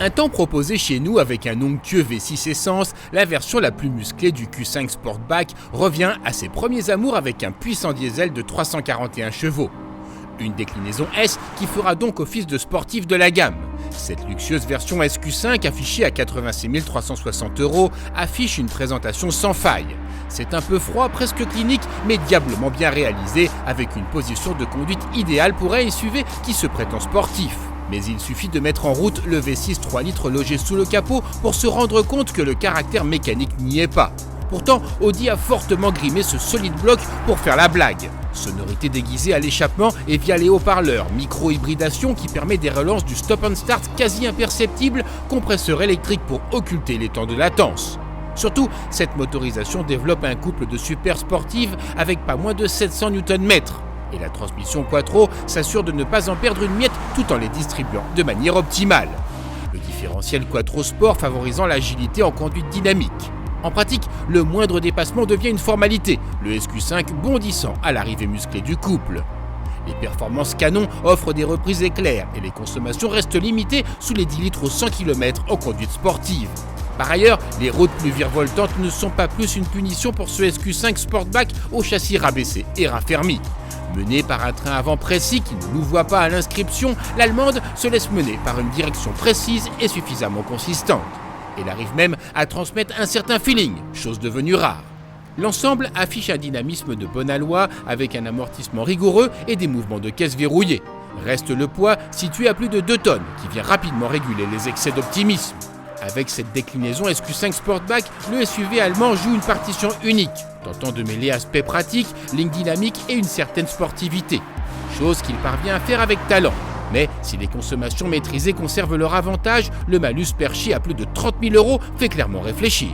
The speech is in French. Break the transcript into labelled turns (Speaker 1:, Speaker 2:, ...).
Speaker 1: Un temps proposé chez nous avec un onctueux V6 essence, la version la plus musclée du Q5 Sportback revient à ses premiers amours avec un puissant diesel de 341 chevaux. Une déclinaison S qui fera donc office de sportif de la gamme. Cette luxueuse version SQ5 affichée à 86 360 € affiche une présentation sans faille. C'est un peu froid, presque clinique, mais diablement bien réalisé avec une position de conduite idéale pour un SUV qui se prétend sportif. Mais il suffit de mettre en route le V6 3 litres logé sous le capot pour se rendre compte que le caractère mécanique n'y est pas. Pourtant, Audi a fortement grimé ce solide bloc pour faire la blague. Sonorité déguisée à l'échappement et via les haut-parleurs, micro-hybridation qui permet des relances du stop and start quasi imperceptibles, compresseur électrique pour occulter les temps de latence. Surtout, cette motorisation développe un couple de super sportives avec pas moins de 700 Nm. Et la transmission Quattro s'assure de ne pas en perdre une miette tout en les distribuant de manière optimale. Le différentiel Quattro Sport favorisant l'agilité en conduite dynamique. En pratique, le moindre dépassement devient une formalité, le SQ5 bondissant à l'arrivée musclée du couple. Les performances canon offrent des reprises éclairs et les consommations restent limitées sous les 10 litres au 100 km en conduite sportive. Par ailleurs, les routes plus virevoltantes ne sont pas plus une punition pour ce SQ5 Sportback au châssis rabaissé et raffermi. Menée par un train avant précis qui ne louvoie pas à l'inscription, l'allemande se laisse mener par une direction précise et suffisamment consistante. Elle arrive même à transmettre un certain feeling, chose devenue rare. L'ensemble affiche un dynamisme de bon aloi avec un amortissement rigoureux et des mouvements de caisse verrouillés. Reste le poids situé à plus de 2 tonnes qui vient rapidement réguler les excès d'optimisme. Avec cette déclinaison SQ5 Sportback, le SUV allemand joue une partition unique, tentant de mêler aspect pratique, ligne dynamique et une certaine sportivité. Chose qu'il parvient à faire avec talent. Mais si les consommations maîtrisées conservent leur avantage, le malus perché à plus de 30 000 € fait clairement réfléchir.